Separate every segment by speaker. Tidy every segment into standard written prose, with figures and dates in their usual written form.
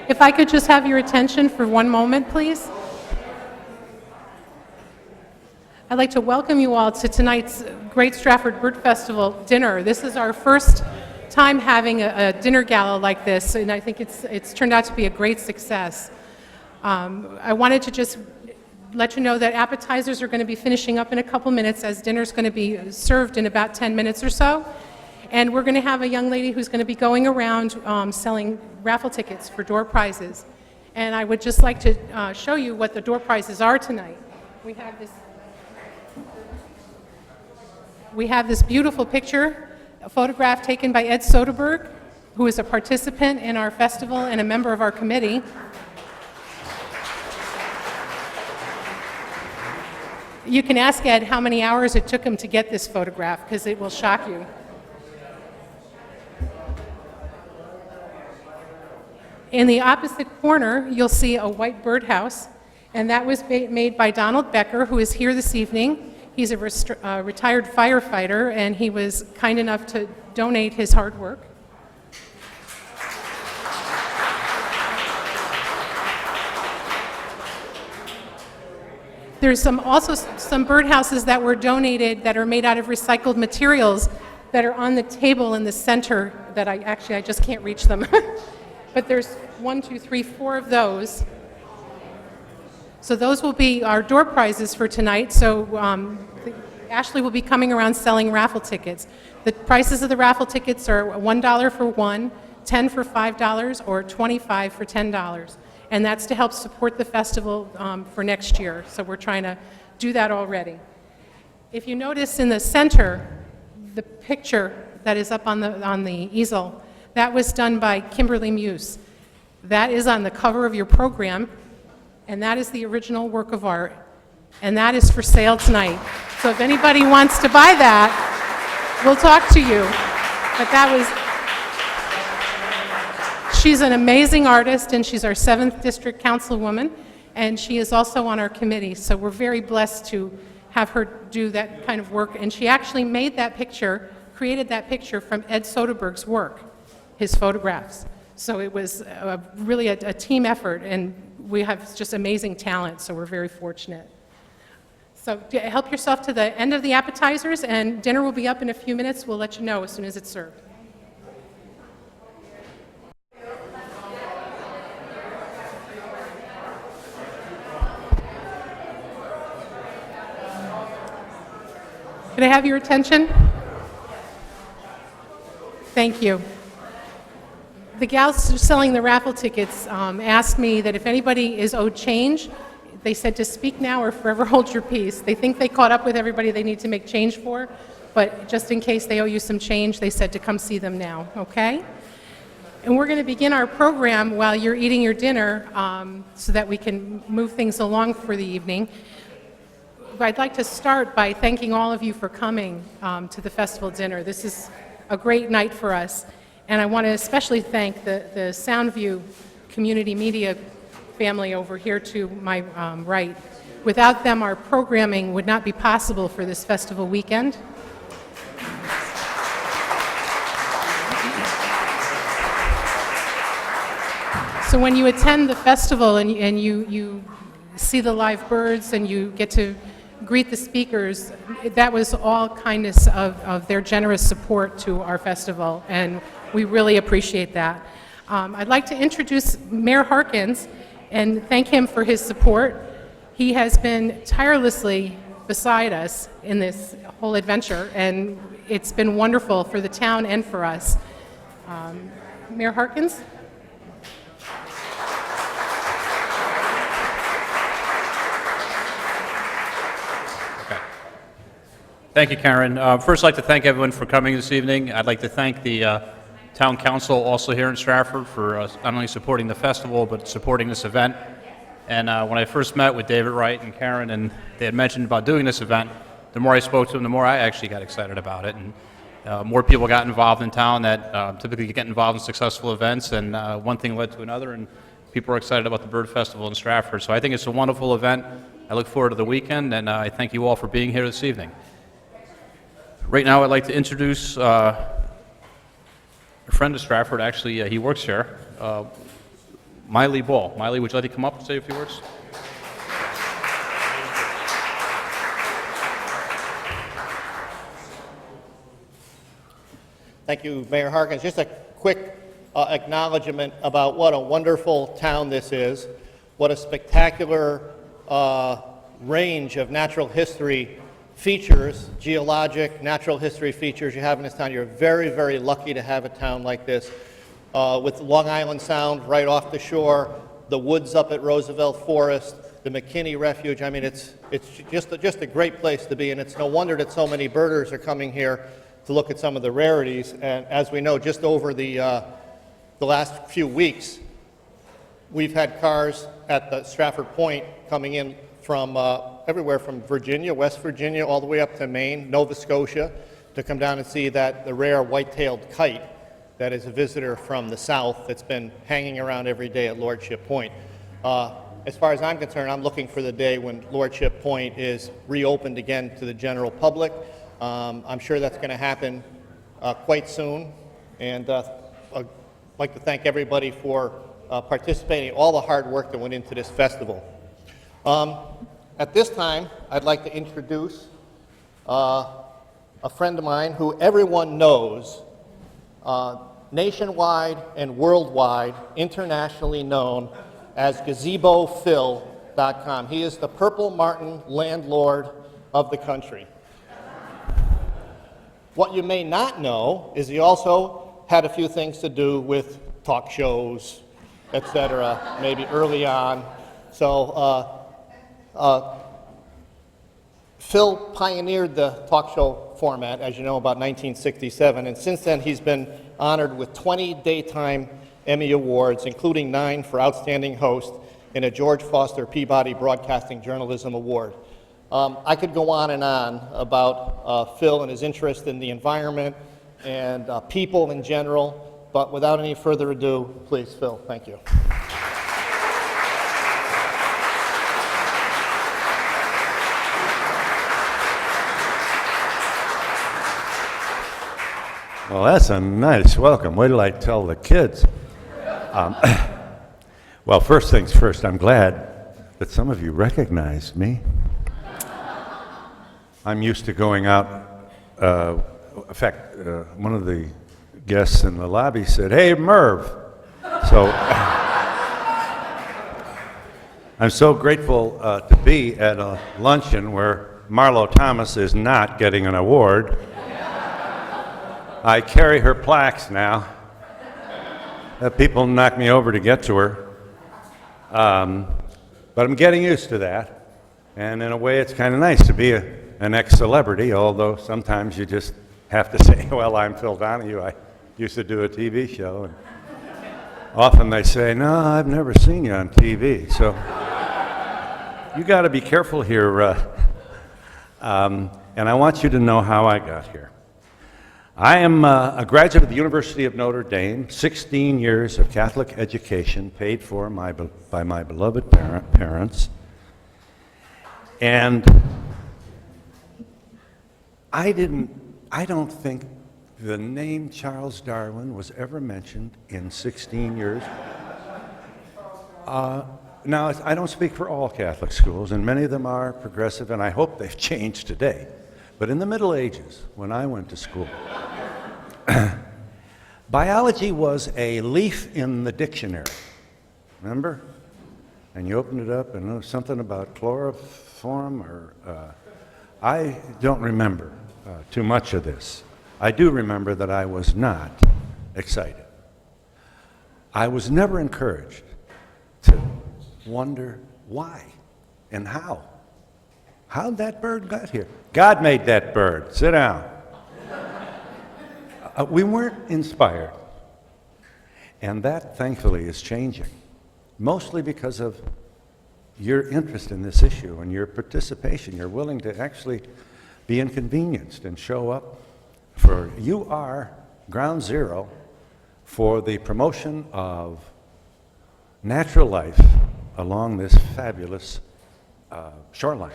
Speaker 1: If I could just have your attention for one moment, please. I'd like to welcome you all to tonight's Great Stratford Bird Festival dinner. This is our first time having a dinner gala like this, and I think it's turned out to be a great success. I wanted to just let you know that appetizers are going to be finishing up in a couple minutes, as dinner's going to be served in about 10 minutes or so. And we're going to have a young lady who's going to be going around selling raffle tickets for door prizes. And I would just like to show you what the door prizes are tonight. We have this beautiful picture, a photograph taken by Ed Soderberg, who is a participant in our festival and a member of our committee. You can ask Ed how many hours it took him to get this photograph, because it will shock you. In the opposite corner, you'll see a white birdhouse, and that was made by Donald Becker, who is here this evening. He's a retired firefighter, and he was kind enough to donate his hard work. There's also some birdhouses that were donated that are made out of recycled materials that are on the table in the center that I just can't reach them. But there's 1, 2, 3, 4 of those. So those will be our door prizes for tonight. So Ashley will be coming around selling raffle tickets. The prices of the raffle tickets are $1 for one, $10 for $5, or $25 for $10. And that's to help support the festival for next year. So we're trying to do that already. If you notice in the center, the picture that is up on the easel, that was done by Kimberly Muse. That is on the cover of your program, and that is the original work of art, and that is for sale tonight. So if anybody wants to buy that, we'll talk to you. But she's an amazing artist, and she's our 7th District Councilwoman, and she is also on our committee, so we're very blessed to have her do that kind of work. And she actually made that picture, created that picture from Ed Soderberg's work, his photographs. So it was really a team effort, and we have just amazing talent, so we're very fortunate. So help yourself to the end of the appetizers, and dinner will be up in a few minutes. We'll let you know as soon as it's served. Could I have your attention? Thank you. The gals selling the raffle tickets asked me that if anybody is owed change, they said to speak now or forever hold your peace. They think they caught up with everybody they need to make change for, but just in case they owe you some change, they said to come see them now, okay? And we're going to begin our program while you're eating your dinner so that we can move things along for the evening. I'd like to start by thanking all of you for coming to the festival dinner. This is a great night for us, and I want to especially thank the Soundview community media family over here to my right. Without them, our programming would not be possible for this festival weekend. So when you attend the festival and you see the live birds and you get to greet the speakers, that was all kindness of their generous support to our festival, and we really appreciate that. I'd like to introduce Mayor Harkins and thank him for his support. He has been tirelessly beside us in this whole adventure, and it's been wonderful for the town and for us. Mayor Harkins?
Speaker 2: Thank you, Karen. First, I'd like to thank everyone for coming this evening. I'd like to thank the Town Council also here in Stratford for not only supporting the festival, but supporting this event. And when I first met with David Wright and Karen, and they had mentioned about doing this event, the more I spoke to them, the more I actually got excited about it. And more people got involved in town that typically get involved in successful events, and one thing led to another, and people are excited about the Bird Festival in Stratford. So I think it's a wonderful event. I look forward to the weekend, and I thank you all for being here this evening. Right now, I'd like to introduce a friend of Stratford. Actually, he works here. Miley Ball. Miley, would you like to come up and say a few words?
Speaker 3: Thank you, Mayor Harkins. Just a quick acknowledgement about what a wonderful town this is, what a spectacular range of natural history features, geologic, natural history features you have in this town. You're very, very lucky to have a town like this with Long Island Sound right off the shore, the woods up at Roosevelt Forest, the McKinney Refuge. I mean, it's just a great place to be, and it's no wonder that so many birders are coming here to look at some of the rarities. And as we know, just over the last few weeks, we've had cars at the Stratford Point coming in from everywhere from Virginia, West Virginia, all the way up to Maine, Nova Scotia, to come down and see the rare white-tailed kite that is a visitor from the south that's been hanging around every day at Lordship Point. As far as I'm concerned, I'm looking for the day when Lordship Point is reopened again to the general public. I'm sure that's going to happen quite soon, and I'd like to thank everybody for participating, all the hard work that went into this festival. At this time, I'd like to introduce a friend of mine who everyone knows, nationwide and worldwide, internationally known as GazeboPhil.com. He is the Purple Martin landlord of the country. What you may not know is he also had a few things to do with talk shows, etc., maybe early on. So Phil pioneered the talk show format, as you know, about 1967, and since then he's been honored with 20 Daytime Emmy Awards, including 9 for Outstanding Host and a George Foster Peabody Broadcasting Journalism Award. I could go on and on about Phil and his interest in the environment and people in general, but without any further ado, please, Phil, thank you.
Speaker 4: Well, that's a nice welcome. Wait till I tell the kids. Well, first things first, I'm glad that some of you recognized me. I'm used to going out. In fact, one of the guests in the lobby said, "Hey, Merv." So I'm so grateful to be at a luncheon where Marlo Thomas is not getting an award. I carry her plaques now. People knock me over to get to her. But I'm getting used to that. And in a way, it's kind of nice to be an ex-celebrity, although sometimes you just have to say, well, I'm Phil Donahue. I used to do a TV show. And often they say, no, I've never seen you on TV. So you got to be careful here. And I want you to know how I got here. I am a graduate of the University of Notre Dame, 16 years of Catholic education paid for by my beloved parents. And I don't think the name Charles Darwin was ever mentioned in 16 years. Now, I don't speak for all Catholic schools, and many of them are progressive, and I hope they've changed today. But in the Middle Ages, when I went to school, biology was a leaf in the dictionary, remember? And you opened it up and there was something about chloroform, or I don't remember too much of this. I do remember that I was not excited. I was never encouraged to wonder why and how. How'd that bird got here? God made that bird. Sit down. We weren't inspired. And that, thankfully, is changing. Mostly because of your interest in this issue and your participation. You're willing to actually be inconvenienced and show up for, you are ground zero for the promotion of natural life along this fabulous shoreline.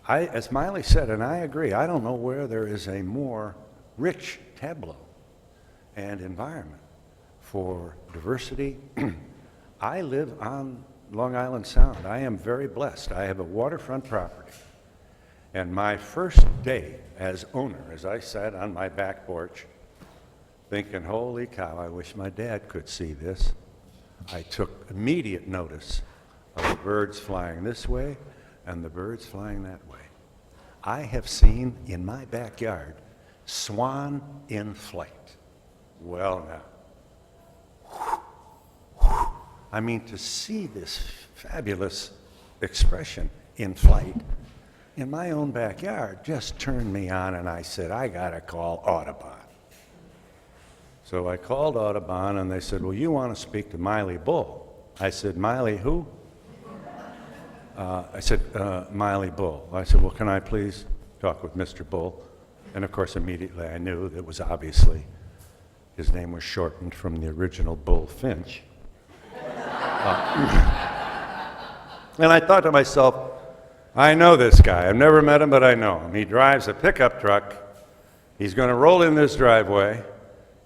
Speaker 4: As Miley said, and I agree, I don't know where there is a more rich tableau and environment for diversity I live on Long Island Sound. I am very blessed. I have a waterfront property. And my first day as owner, as I sat on my back porch, thinking, holy cow, I wish my dad could see this, I took immediate notice of the birds flying this way and the birds flying that way. I have seen in my backyard swan in flight. Well now. I mean, to see this fabulous expression in flight in my own backyard just turned me on, and I said, I gotta call Audubon. So I called Audubon, and they said, well, you want to speak to Miley Bull. I said, Miley who? I said, Miley Bull. I said, well, can I please talk with Mr. Bull? And of course, immediately I knew that was obviously, his name was shortened from the original Bull Finch. And I thought to myself, I know this guy. I've never met him, but I know him. He drives a pickup truck. He's going to roll in this driveway.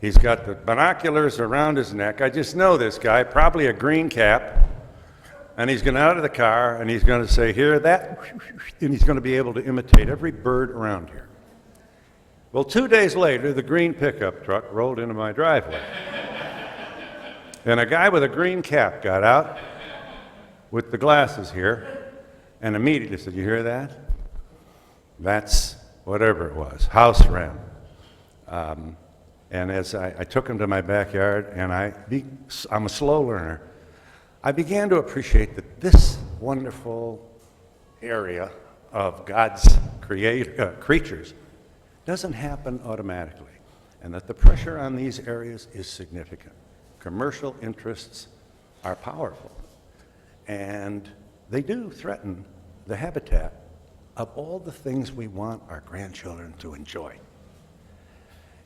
Speaker 4: He's got the binoculars around his neck. I just know this guy, probably a green cap. And he's going to out of the car, and he's going to say, hear that? And he's going to be able to imitate every bird around here. Well, 2 days later, the green pickup truck rolled into my driveway. And a guy with a green cap got out with the glasses here and immediately said, you hear that? That's whatever it was, house wren. And as I took him to my backyard, and I'm a slow learner, I began to appreciate that this wonderful area of God's creatures doesn't happen automatically, and that the pressure on these areas is significant. Commercial interests are powerful, and they do threaten the habitat of all the things we want our grandchildren to enjoy.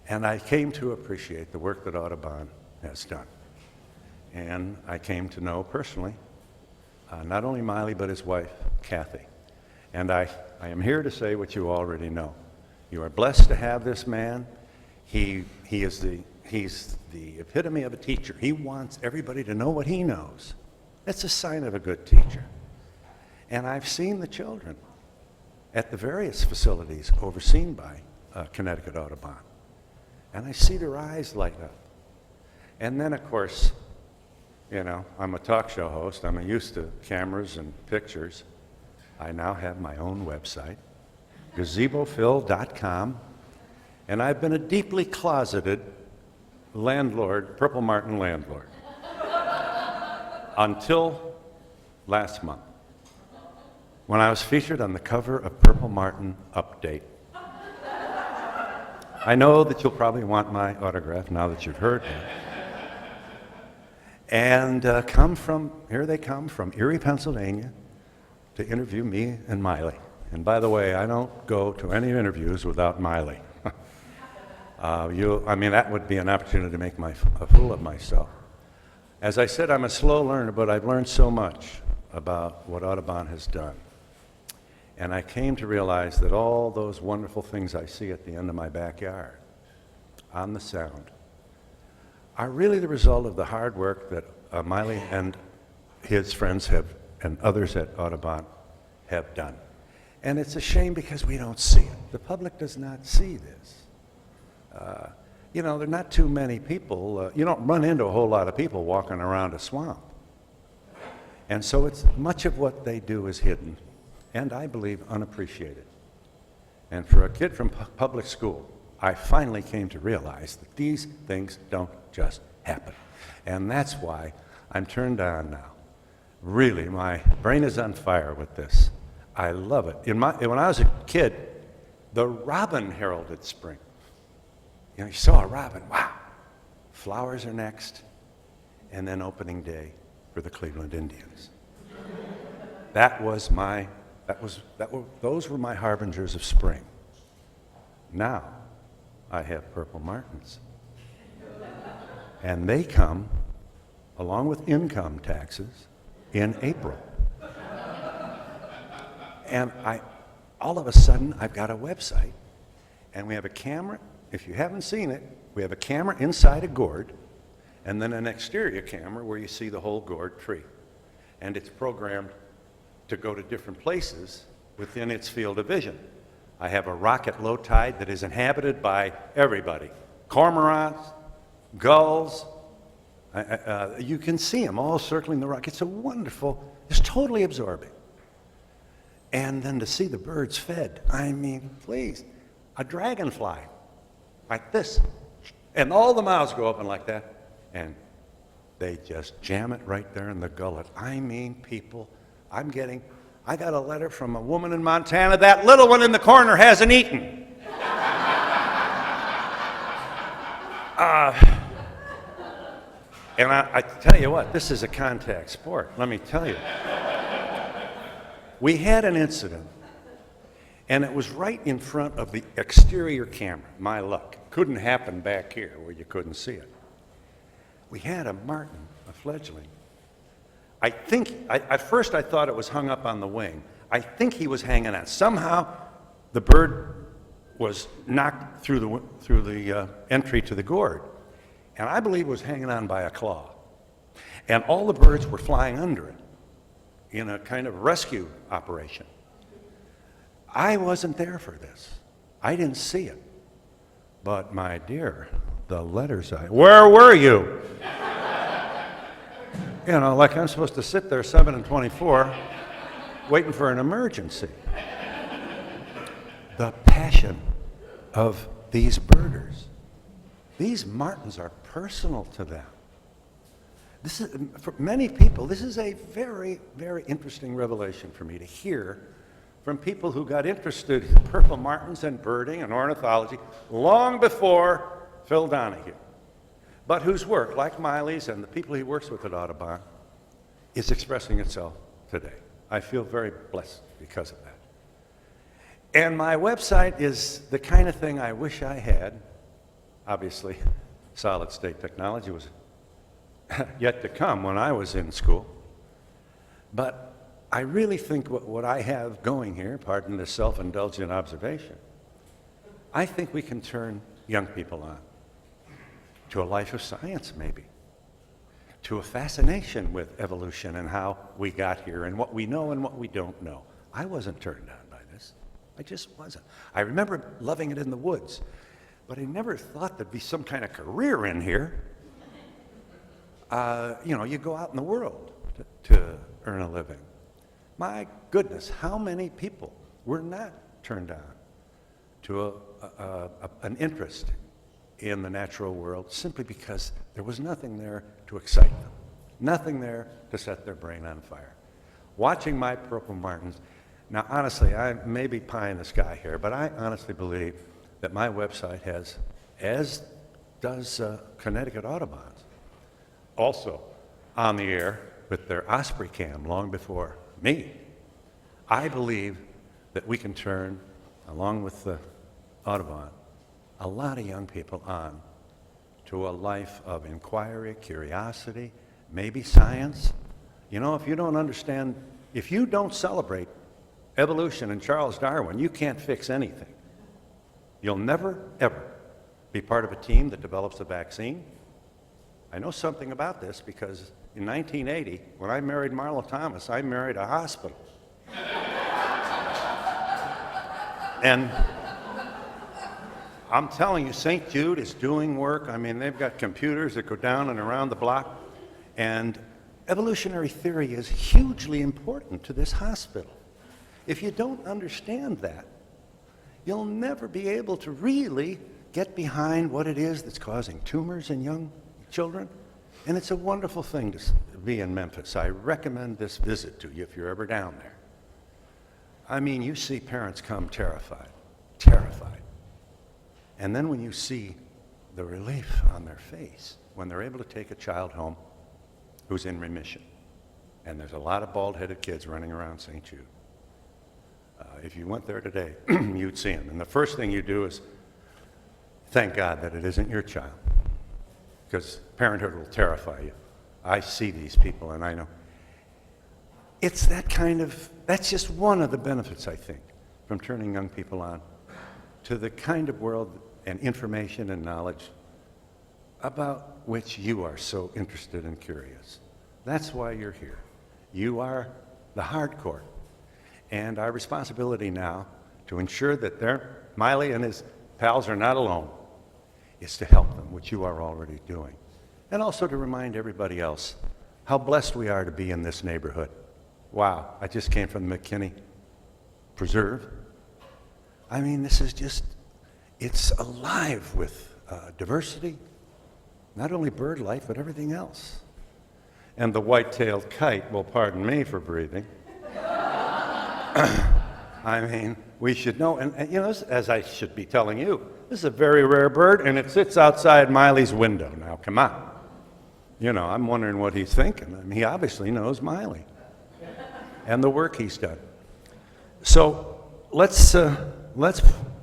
Speaker 4: And I came to appreciate the work that Audubon has done. And I came to know personally, not only Miley, but his wife, Kathy. And I am here to say what you already know. You are blessed to have this man. He's the epitome of a teacher. He wants everybody to know what he knows. That's a sign of a good teacher. And I've seen the children at the various facilities overseen by Connecticut Audubon. And I see their eyes light up. And then, of course, you know, I'm a talk show host. I'm used to cameras and pictures. I now have my own website, gazebophil.com, and I've been a deeply closeted landlord, Purple Martin landlord, until last month, when I was featured on the cover of Purple Martin Update. I know that you'll probably want my autograph now that you've heard that. And here they come from Erie, Pennsylvania, to interview me and Miley. And by the way, I don't go to any interviews without Miley. That would be an opportunity to make a fool of myself. As I said, I'm a slow learner, but I've learned so much about what Audubon has done. And I came to realize that all those wonderful things I see at the end of my backyard, on the Sound, are really the result of the hard work that Miley and his friends and others at Audubon have done. And it's a shame because we don't see it. The public does not see this. There are not too many people. You don't run into a whole lot of people walking around a swamp. And so much of what they do is hidden, and I believe unappreciated. And for a kid from public school, I finally came to realize that these things don't just happen. And that's why I'm turned on now. Really, my brain is on fire with this. I love it. When I was a kid, the robin heralded spring. You saw a robin, wow. Flowers are next, and then opening day for the Cleveland Indians. Those were my harbingers of spring. Now, I have purple martins. And they come, along with income taxes, in April. And all of a sudden, I've got a website, and we have a camera. If you haven't seen it, we have a camera inside a gourd, and then an exterior camera where you see the whole gourd tree. And it's programmed to go to different places within its field of vision. I have a rock at low tide that is inhabited by everybody. Cormorants, gulls, you can see them all circling the rock. It's a wonderful, it's totally absorbing. And then to see the birds fed, I mean, please, a dragonfly, like this, and all the mouths go open like that, and they just jam it right there in the gullet. I mean, people, I got a letter from a woman in Montana, that little one in the corner hasn't eaten. And I tell you what, this is a contact sport, let me tell you. We had an incident, and it was right in front of the exterior camera, my luck. Couldn't happen back here where you couldn't see it. We had a martin, a fledgling. At first I thought it was hung up on the wing. I think he was hanging on. Somehow the bird was knocked through the entry to the gourd, and I believe it was hanging on by a claw. And all the birds were flying under it in a kind of rescue operation. I wasn't there for this. I didn't see it. But my dear, the letters where were you? You know, like I'm supposed to sit there 7 and 24 waiting for an emergency. The passion of these birders. These martins are personal to them. This is, for many people, this is a very, very interesting revelation for me to hear from people who got interested in purple martins and birding and ornithology long before Phil Donahue, but whose work, like Miley's and the people he works with at Audubon, is expressing itself today. I feel very blessed because of that. And my website is the kind of thing I wish I had. Obviously, solid-state technology was yet to come when I was in school. But I really think what I have going here, pardon this self-indulgent observation, I think we can turn young people on to a life of science, maybe, to a fascination with evolution and how we got here and what we know and what we don't know. I wasn't turned on by this. I just wasn't. I remember loving it in the woods, but I never thought there'd be some kind of career in here. You know, you go out in the world to earn a living. My goodness, how many people were not turned on to an interest in the natural world simply because there was nothing there to excite them, nothing there to set their brain on fire. Watching my purple martins, now honestly, I may be pie in the sky here, but I honestly believe that my website has, as does Connecticut Audubon's, also on the air with their Osprey Cam long before me. I believe that we can turn, along with the Audubon, a lot of young people on to a life of inquiry, curiosity, maybe science. You know, if you don't understand, if you don't celebrate evolution and Charles Darwin, you can't fix anything. You'll never, ever be part of a team that develops a vaccine. I know something about this because in 1980, when I married Marla Thomas, I married a hospital. And I'm telling you, St. Jude is doing work. I mean, they've got computers that go down and around the block. And evolutionary theory is hugely important to this hospital. If you don't understand that, you'll never be able to really get behind what it is that's causing tumors in young children. And it's a wonderful thing to be in Memphis. I recommend this visit to you if you're ever down there. I mean, you see parents come terrified, terrified. And then when you see the relief on their face, when they're able to take a child home who's in remission, and there's a lot of bald-headed kids running around St. Jude. If you went there today, you'd see them. And the first thing you do is thank God that it isn't your child, because parenthood will terrify you. I see these people, and I know. It's that kind of, that's just one of the benefits, I think, from turning young people on to the kind of world and information and knowledge about which you are so interested and curious. That's why you're here. You are the hardcore. And our responsibility now to ensure that Miley and his pals are not alone is to help them, which you are already doing. And also to remind everybody else how blessed we are to be in this neighborhood. Wow, I just came from the McKinney Preserve. I mean, this is just, it's alive with diversity, not only bird life, but everything else. And the white-tailed kite, well, pardon me for breathing. I mean, we should know, and you know, as I should be telling you, this is a very rare bird, and it sits outside Miley's window. Now, come on. You know, I'm wondering what he's thinking. I mean, he obviously knows Miley and the work he's done. So let's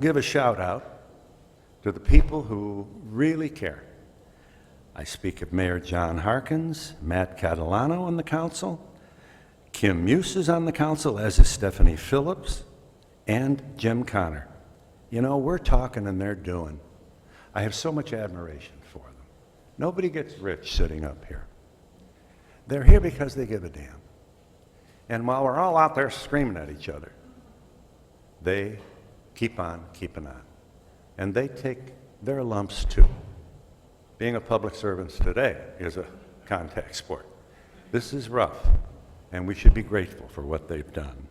Speaker 4: give a shout out to the people who really care. I speak of Mayor John Harkins, Matt Catalano on the council, Kim Muse is on the council, as is Stephanie Phillips, and Jim Connor. You know, we're talking and they're doing. I have so much admiration for them. Nobody gets rich sitting up here. They're here because they give a damn. And while we're all out there screaming at each other, they keep on keeping on. And they take their lumps too. Being a public servant today is a contact sport. This is rough, and we should be grateful for what they've done.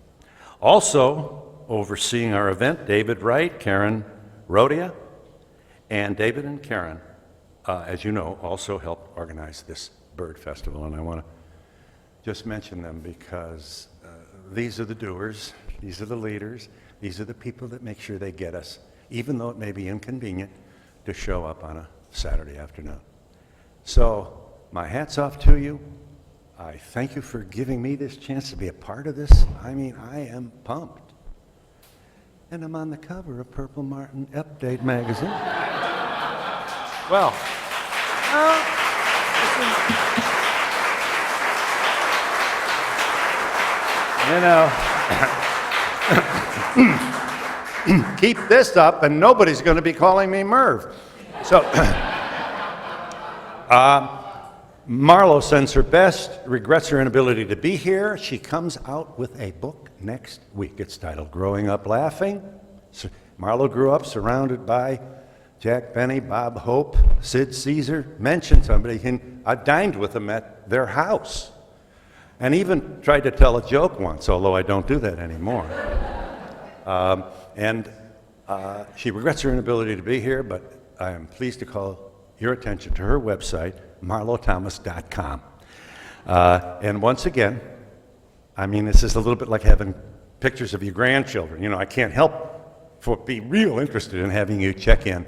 Speaker 4: Also, overseeing our event, David Wright, Karen Rodia, and David and Karen, as you know, also helped organize this bird festival, and I want to just mention them because these are the doers, these are the leaders, these are the people that make sure they get us, even though it may be inconvenient, to show up on a Saturday afternoon. So, my hat's off to you. I thank you for giving me this chance to be a part of this. I mean, I am pumped. And I'm on the cover of Purple Martin Update magazine. Well, you know, keep this up and nobody's going to be calling me Merv. So, Marlo sends her best, regrets her inability to be here. She comes out with a book next week. It's titled Growing Up Laughing. Marlo grew up surrounded by Jack Benny, Bob Hope, Sid Caesar. Mentioned somebody. I dined with them at their house and even tried to tell a joke once, although I don't do that anymore. She regrets her inability to be here, but I am pleased to call your attention to her website, marlothomas.com. And once again, I mean, this is a little bit like having pictures of your grandchildren. You know, I can't help but be real interested in having you check in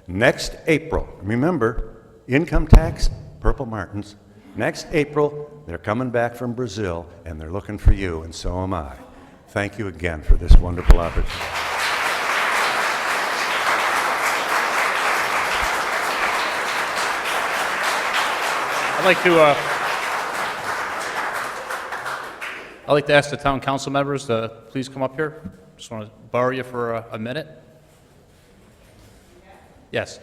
Speaker 4: next April. Remember, income tax, Purple Martins. Next April, they're coming back from Brazil, and they're looking for you, and so am I. Thank you again for this wonderful opportunity.
Speaker 2: I'd like to ask the town council members to please come up here. Just want to borrow you for a minute. Yes.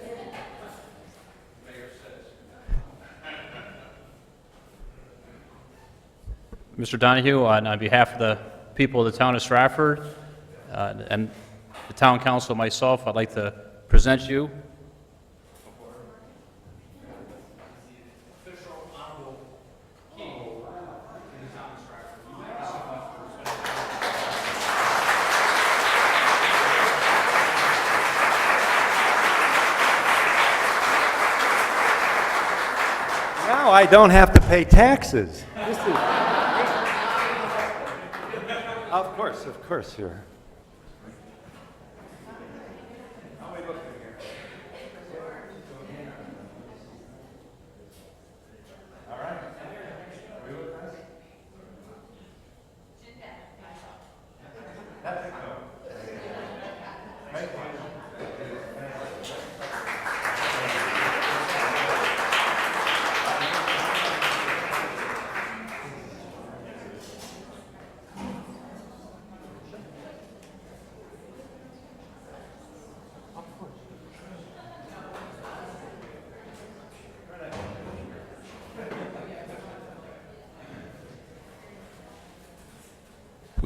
Speaker 2: Mr. Donahue, on behalf of the people of the town of Stratford and the town council and myself, I'd like to present you
Speaker 4: Now I don't have to pay taxes. Of course, here.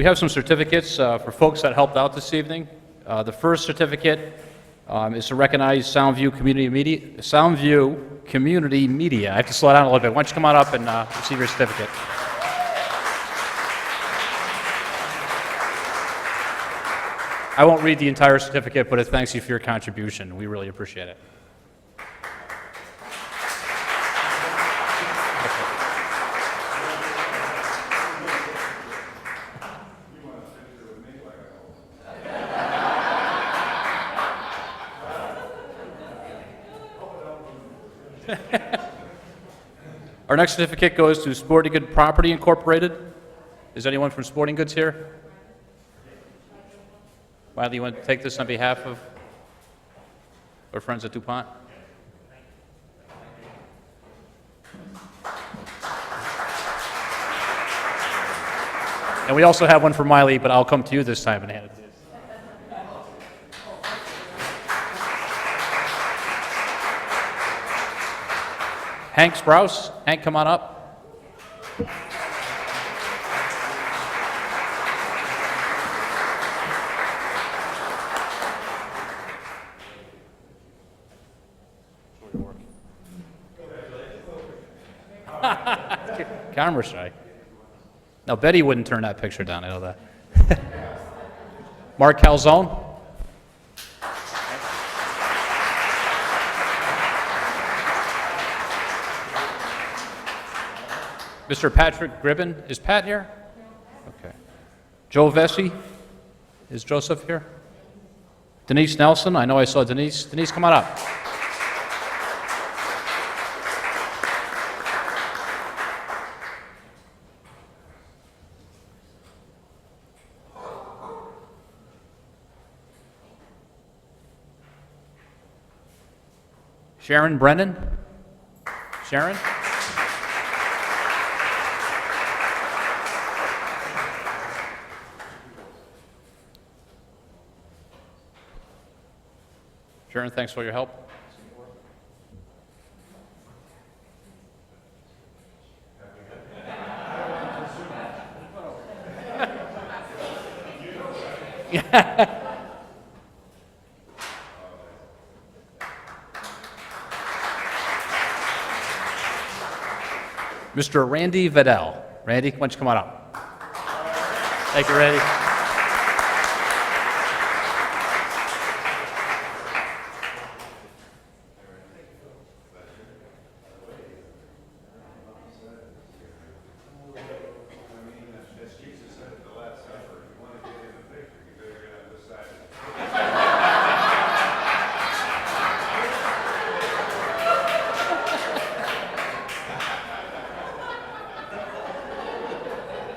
Speaker 2: We have some certificates for folks that helped out this evening. The first certificate is to recognize Soundview Community Media. I have to slow down a little bit. Why don't you come on up and receive your certificate? I won't read the entire certificate, but it thanks you for your contribution. We really appreciate it. Our next certificate goes to Sporting Good Property Incorporated. Is anyone from Sporting Goods here? Wiley, you want to take this on behalf of our friends at DuPont? And we also have one for Miley, but I'll come to you this time and hand it to you. Hank Sprouse. Hank, come on up. Camera shy. No, Betty wouldn't turn that picture down, I know that. Mark Calzone. Mr. Patrick Gribben. Is Pat here? Okay. Joe Vesey. Is Joseph here? Denise Nelson. I know I saw Denise. Denise, come on up. Sharon Brennan. Sharon? Sharon, thanks for your help. Mr. Randy Vidal. Randy, why don't you come on up? Thank you, Randy.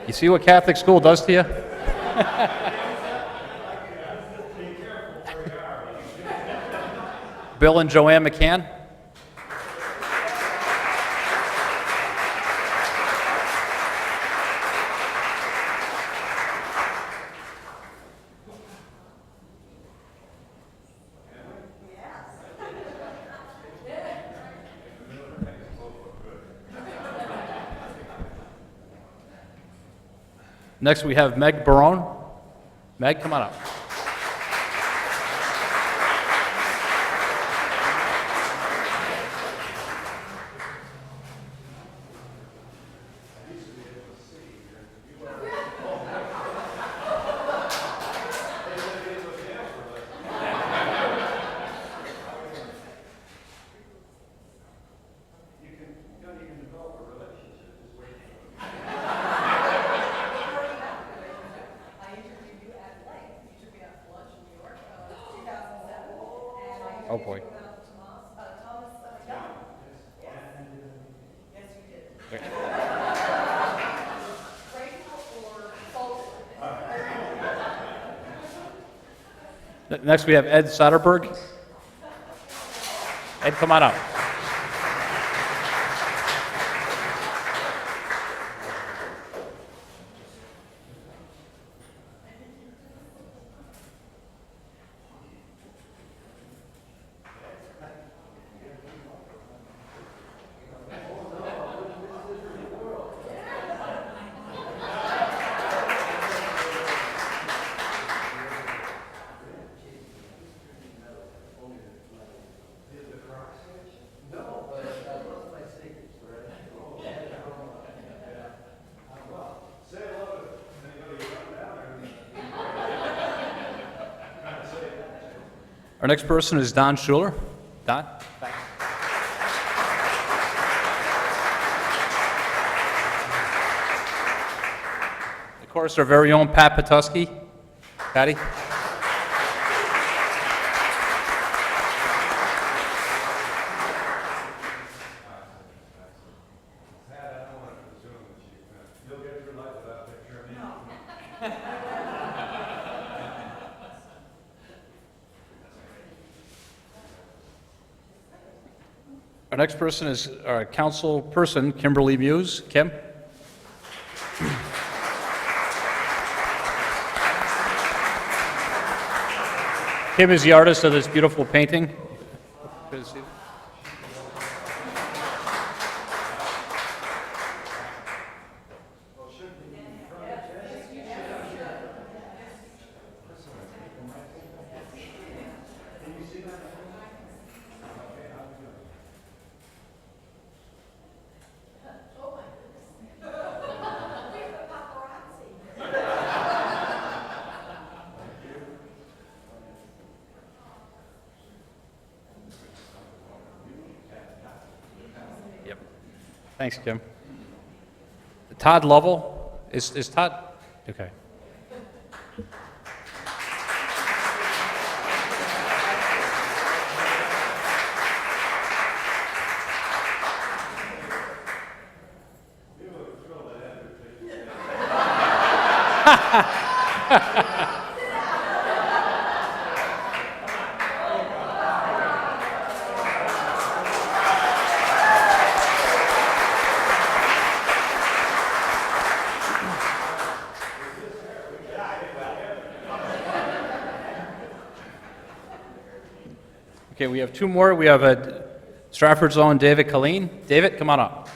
Speaker 2: You see what Catholic school does to you? Bill and Joanne McCann. Next, we have Meg Barone. Meg, come on up. Oh boy. Next we have Ed Soderberg. Ed, come on up. Our next person is Don Schuler. Don? Of course, our very own Pat Patuski. Patty? Our next person is our council person, Kimberly Muse. Kim? Kim is the artist of this beautiful painting. Good to see you. Yep. Thanks, Kim. Todd Lovell, is Todd, okay. Okay, we have two more. We have Stratford's own David Colleen. David, come on up.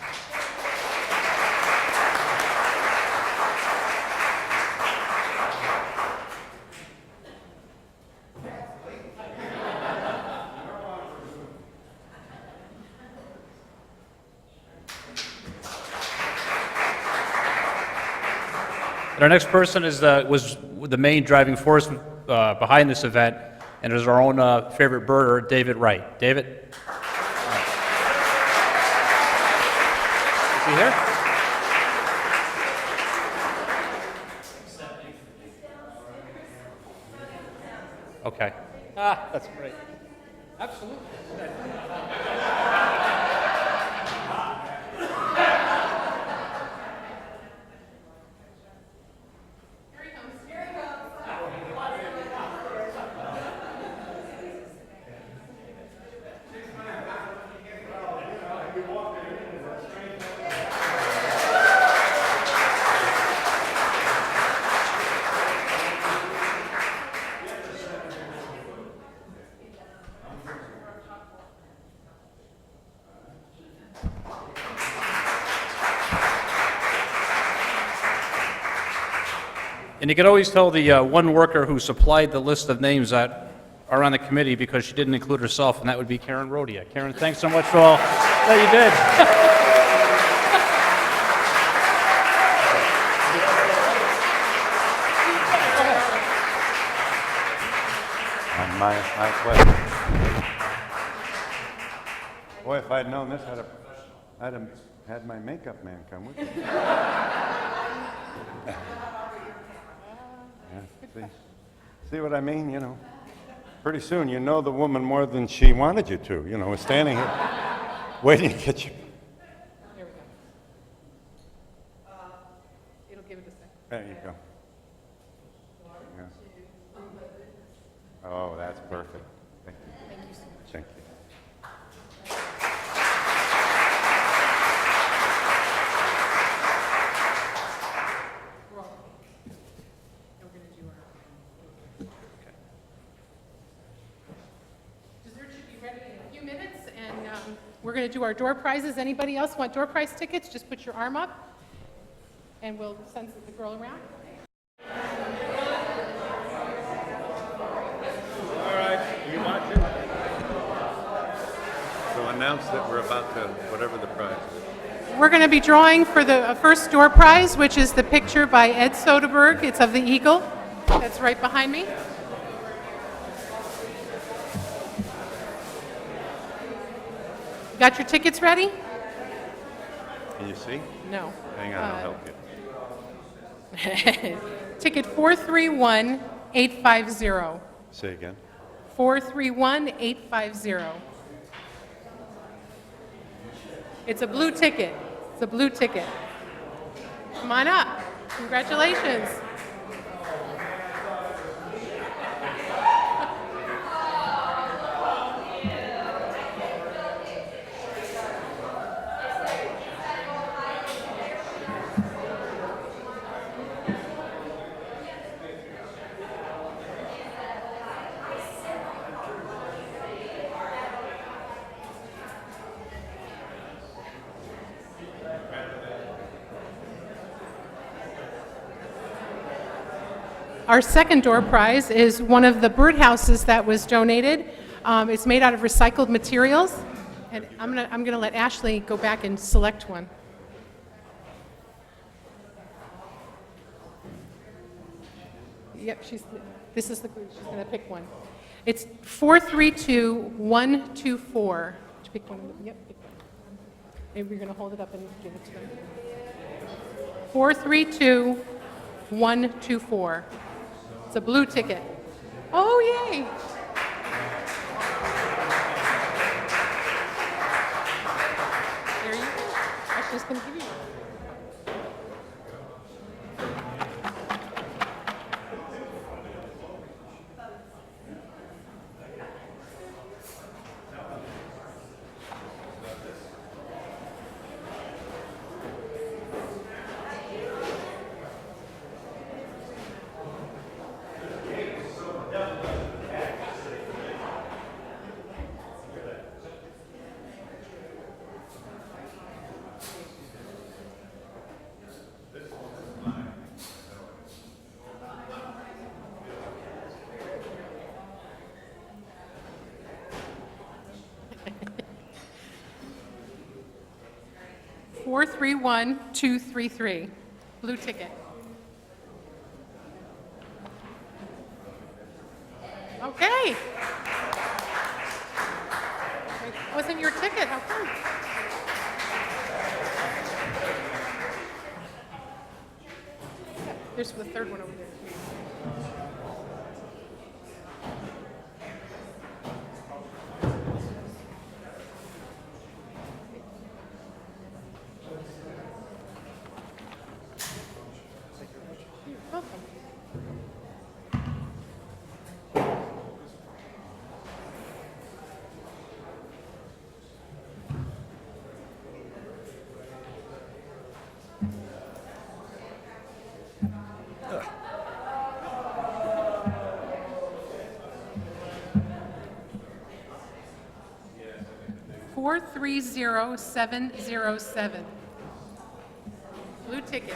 Speaker 2: And our next person was the main driving force behind this event, and is our own favorite birder, David Wright. David? Is he here? Okay. That's great. Absolutely. And you can always tell the one worker who supplied the list of names that are on the committee because she didn't include herself, and that would be Karen Rodia. Karen, thanks so much for all that you did.
Speaker 4: My pleasure. Boy, if I'd known this, I'd have had my makeup man come with me. Yeah, see what I mean? You know, pretty soon you know the woman more than she wanted you to. You know, standing here waiting to get you.
Speaker 1: There we go. It'll give it a second.
Speaker 4: There you go. Yeah. Oh, that's perfect. Thank you.
Speaker 1: Thank you so much.
Speaker 4: Thank you.
Speaker 1: We're going to do our dessert should be ready in a few minutes, and we're going to do our door prizes. Anybody else want door prize tickets? Just put your arm up, and we'll send the girl around.
Speaker 4: All right, you watching? So announce that we're about to, whatever the prize is.
Speaker 1: We're going to be drawing for the first door prize, which is the picture by Ed Soderbergh. It's of the eagle. That's right behind me. Got your tickets ready?
Speaker 4: Can you see?
Speaker 1: No.
Speaker 4: Hang on, I'll help you.
Speaker 1: Ticket 431850.
Speaker 4: Say again.
Speaker 1: 431850. It's a blue ticket. It's a blue ticket. Come on up. Congratulations. Our second door prize is one of the birdhouses that was donated. It's made out of recycled materials, and I'm gonna let Ashley go back and select one. Yep, she's gonna pick one. It's 432124. Did you pick one? Yep, pick one. Maybe you're gonna hold it up and give it to them. 432124. It's a blue ticket. Oh, yay! There you go. Ashley's going to give you one. Four, 431-233, blue ticket. Okay. It wasn't your ticket, how come? Yeah, there's the third one over there. Welcome. 430707. Blue ticket.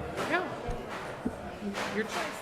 Speaker 1: There you go. Your choice.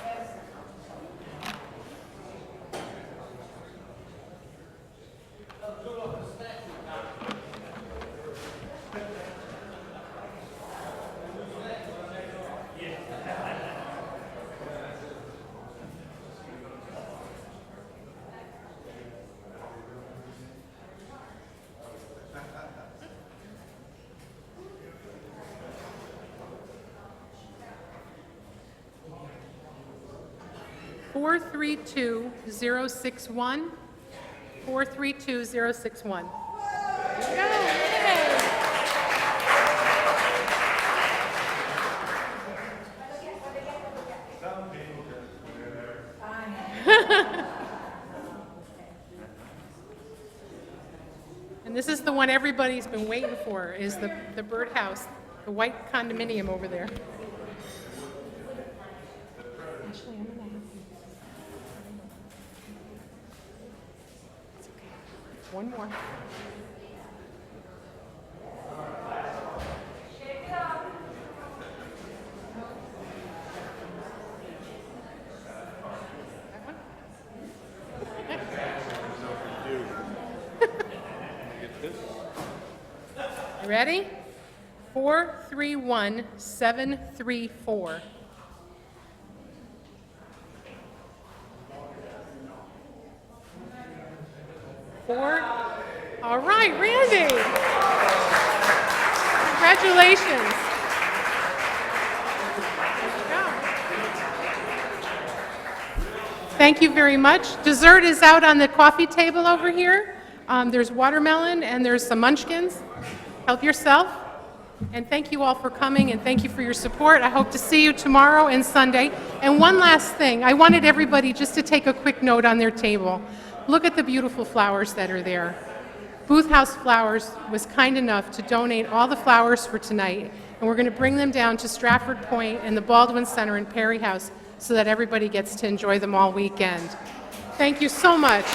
Speaker 1: Four, 432-061. 432-061. There you go. Yay. And this is the one everybody's been waiting for, is the birdhouse, the white condominium over there. Ashley, I'm gonna have you. It's okay. One more. That one? ready? 431734. Four. All right, Randy. Congratulations. There you go. Thank you very much. Dessert is out on the coffee table over here. There's watermelon and there's some munchkins. Help yourself. And thank you all for coming, and thank you for your support. I hope to see you tomorrow and Sunday. And one last thing, I wanted everybody just to take a quick note on their table. Look at the beautiful flowers that are there. Booth House Flowers was kind enough to donate all the flowers for tonight, and we're going to bring them down to Stratford Point and the Baldwin Center in Perry House so that everybody gets to enjoy them all weekend. Thank you so much.